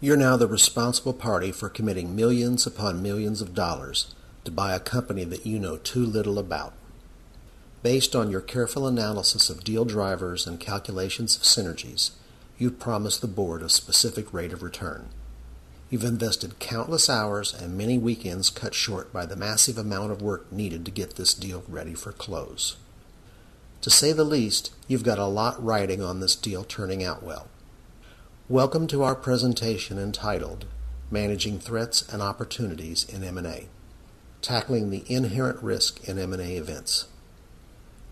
You're now the responsible party for committing millions upon millions of dollars to buy a company that you know too little about. Based on your careful analysis of deal drivers and calculations of synergies, you've promised the board a specific rate of return. You've invested countless hours and many weekends cut short by the massive amount of work needed to get this deal ready for close. To say the least, you've got a lot riding on this deal turning out well. Welcome to our presentation entitled Managing Threats and Opportunities in M&A, Tackling the Inherent Risk in M&A Events.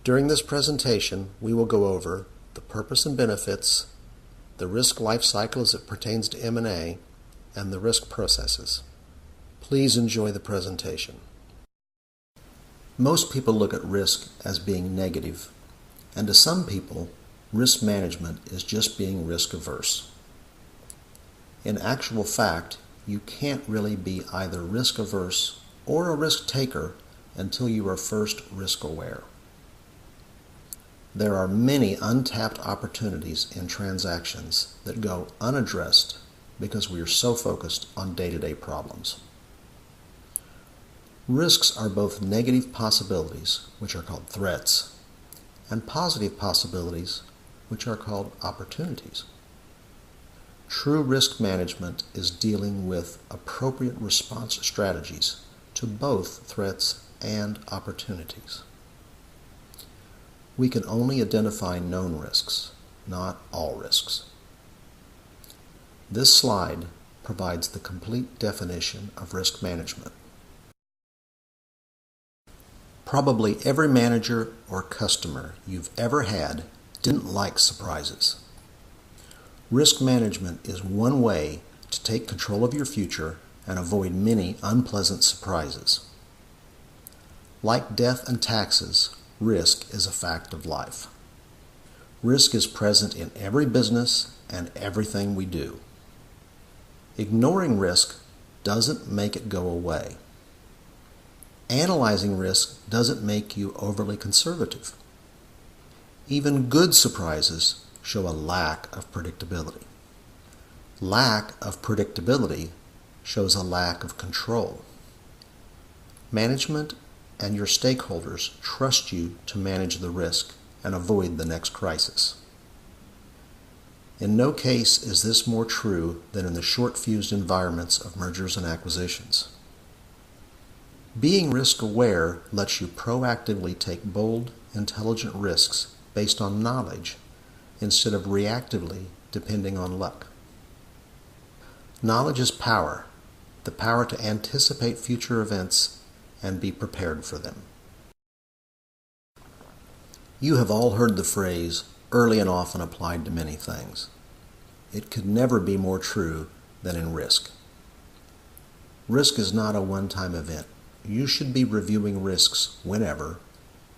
During this presentation, we will go over the purpose and benefits, the risk life cycle as it pertains to M&A, and the risk processes. Please enjoy the presentation. Most people look at risk as being negative, and to some people, risk management is just being risk averse. In actual fact, you can't really be either risk averse or a risk taker until you are first risk aware. There are many untapped opportunities in transactions that go unaddressed because we are so focused on day-to-day problems. Risks are both negative possibilities, which are called threats, and positive possibilities, which are called opportunities. True risk management is dealing with appropriate response strategies to both threats and opportunities. We can only identify known risks, not all risks. This slide provides the complete definition of risk management. Probably every manager or customer you've ever had didn't like surprises. Risk management is one way to take control of your future and avoid many unpleasant surprises. Like death and taxes, risk is a fact of life. Risk is present in every business and everything we do. Ignoring risk doesn't make it go away. Analyzing risk doesn't make you overly conservative. Even good surprises show a lack of predictability. Lack of predictability shows a lack of control. Management and your stakeholders trust you to manage the risk and avoid the next crisis. In no case is this more true than in the short-fused environments of mergers and acquisitions. Being risk-aware lets you proactively take bold, intelligent risks based on knowledge instead of reactively depending on luck. Knowledge is power, the power to anticipate future events and be prepared for them. You have all heard the phrase, early and often applied to many things. It could never be more true than in risk. Risk is not a one-time event. You should be reviewing risks whenever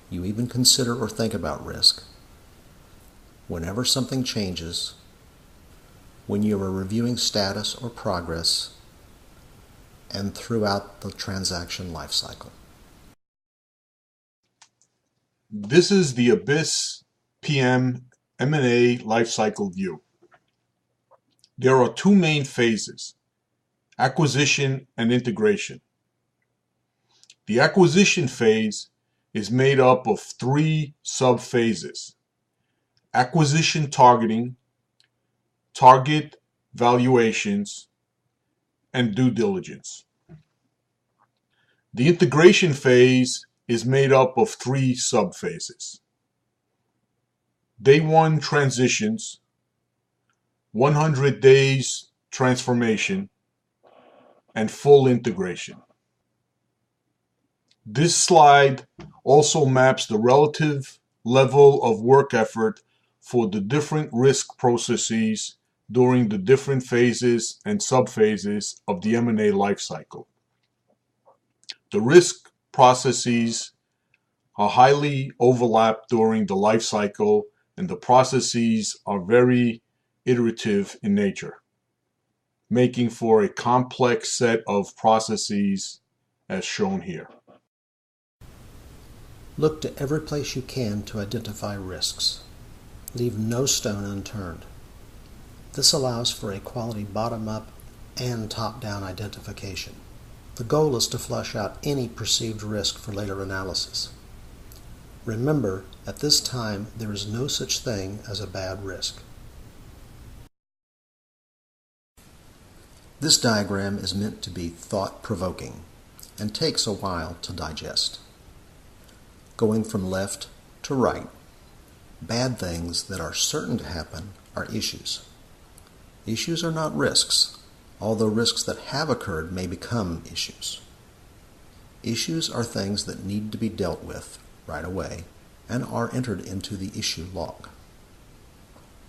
you even consider or think about risk, whenever something changes, when you are reviewing status or progress, and throughout the transaction life cycle. This is the Abyss PM M&A lifecycle view. There are two main phases, acquisition and integration. The acquisition phase is made up of three sub-phases: acquisition targeting, target valuations, and due diligence. The integration phase is made up of three sub-phases: Day 1 transitions, 100 days transformation, and full integration. This slide also maps the relative level of work effort for the different risk processes during the different phases and sub-phases of the M&A lifecycle. The risk processes are highly overlapped during the lifecycle, and the processes are very iterative in nature, making for a complex set of processes as shown here. Look to every place you can to identify risks. Leave no stone unturned. This allows for a quality bottom-up and top-down identification. The goal is to flush out any perceived risk for later analysis. Remember, at this time, there is no such thing as a bad risk. This diagram is meant to be thought-provoking and takes a while to digest. Going from left to right, bad things that are certain to happen are issues. Issues are not risks, although risks that have occurred may become issues. Issues are things that need to be dealt with right away and are entered into the issue log.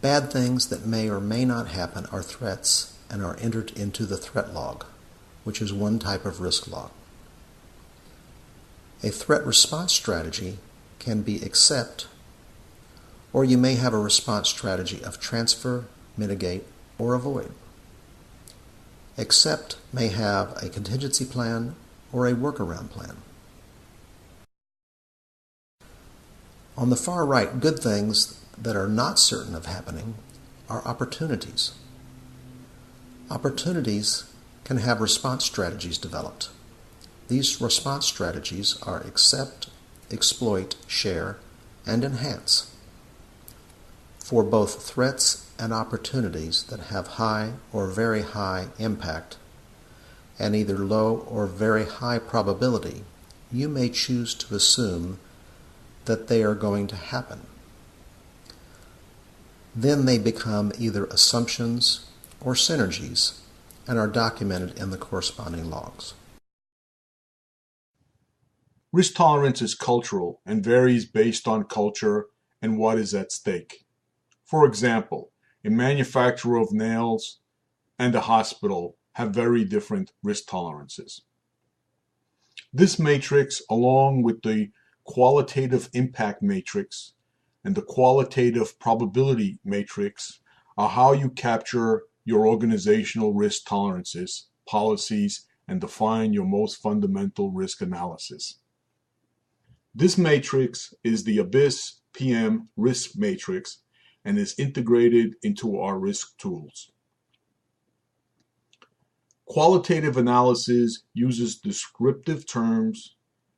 Bad things that may or may not happen are threats and are entered into the threat log, which is one type of risk log. A threat response strategy can be accept, or you may have a response strategy of transfer, mitigate, or avoid. Accept may have a contingency plan or a workaround plan. On the far right, good things that are not certain of happening are opportunities. Opportunities can have response strategies developed. These response strategies are accept, exploit, share, and enhance. For both threats and opportunities that have high or very high impact and either low or very high probability, you may choose to assume that they are going to happen. Then they become either assumptions or synergies and are documented in the corresponding logs. Risk tolerance is cultural and varies based on culture and what is at stake. For example, a manufacturer of nails and a hospital have very different risk tolerances. This matrix, along with the qualitative impact matrix and the qualitative probability matrix, are how you capture your organizational risk tolerances, policies, and define your most fundamental risk analysis. This matrix is the ABIS PM risk matrix and is integrated into our risk tools. Qualitative analysis uses descriptive terms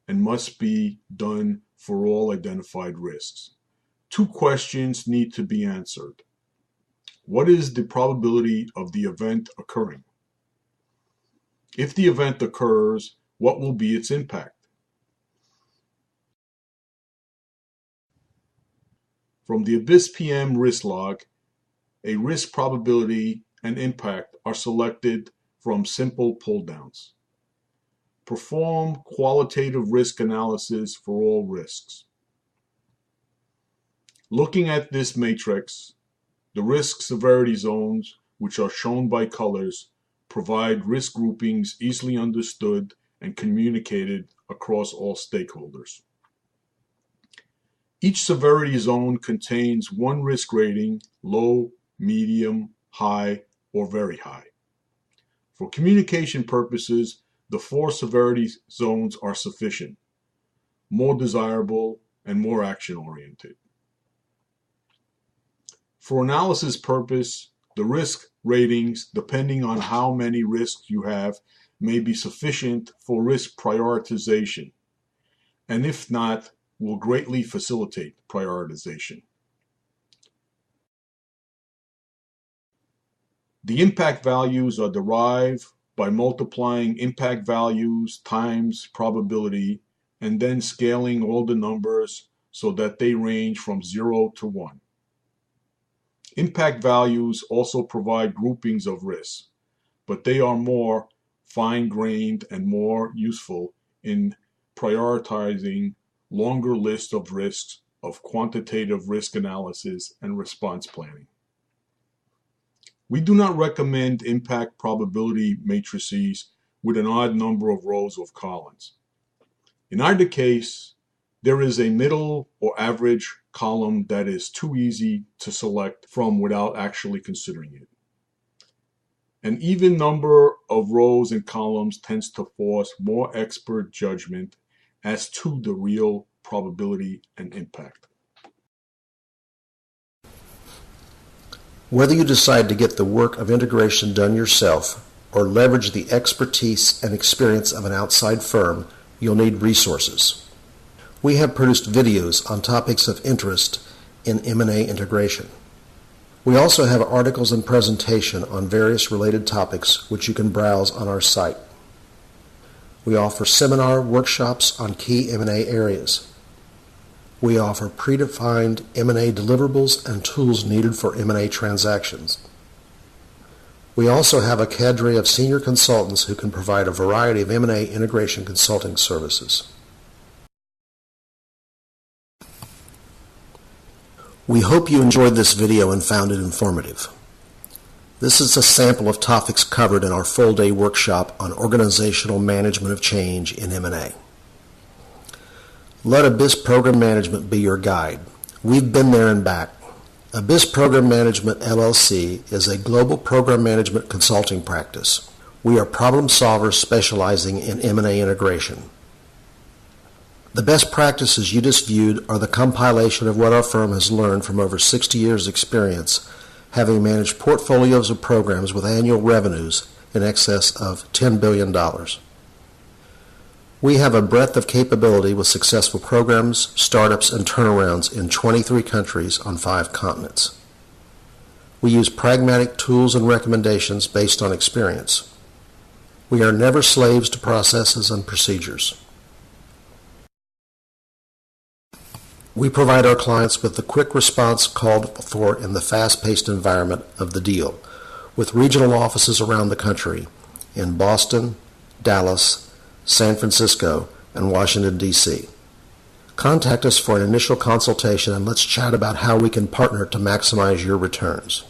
and must be done for all identified risks. Two questions need to be answered. What is the probability of the event occurring? If the event occurs, what will be its impact? From the ABIS PM risk log, a risk probability and impact are selected from simple pull-downs. Perform qualitative risk analysis for all risks. Looking at this matrix, the risk severity zones, which are shown by colors, provide risk groupings easily understood and communicated across all stakeholders. Each severity zone contains one risk rating, low, medium, high, or very high. For communication purposes, the 4 severity zones are sufficient, more desirable, and more action-oriented. For analysis purpose, the risk ratings, depending on how many risks you have, may be sufficient for risk prioritization, and if not, will greatly facilitate prioritization. The impact values are derived by multiplying impact values times probability and then scaling all the numbers so that they range from 0 to 1. Impact values also provide groupings of risks, but they are more fine-grained and more useful in prioritizing longer lists of risks of quantitative risk analysis and response planning. We do not recommend impact probability matrices with an odd number of rows of columns. In either case, there is a middle or average column that is too easy to select from without actually considering it. An even number of rows and columns tends to force more expert judgment as to the real probability and impact. Whether you decide to get the work of integration done yourself or leverage the expertise and experience of an outside firm, you'll need resources. We have produced videos on topics of interest in M&A integration. We also have articles and presentation on various related topics which you can browse on our site. We offer seminar workshops on key M&A areas. We offer predefined M&A deliverables and tools needed for M&A transactions. We also have a cadre of senior consultants who can provide a variety of M&A integration consulting services. We hope you enjoyed this video and found it informative. This is a sample of topics covered in our full-day workshop on organizational management of change in M&A. Let Abyss Program Management be your guide. We've been there and back. Abyss Program Management, LLC is a global program management consulting practice. We are problem solvers specializing in M&A integration. The best practices you just viewed are the compilation of what our firm has learned from over 60 years' experience, having managed portfolios of programs with annual revenues in excess of $10 billion. We have a breadth of capability with successful programs, startups, and turnarounds in 23 countries on 5 continents. We use pragmatic tools and recommendations based on experience. We are never slaves to processes and procedures. We provide our clients with the quick response called for in the fast-paced environment of the deal, with regional offices around the country in Boston, Dallas, San Francisco, and Washington, D.C. Contact us for an initial consultation and let's chat about how we can partner to maximize your returns.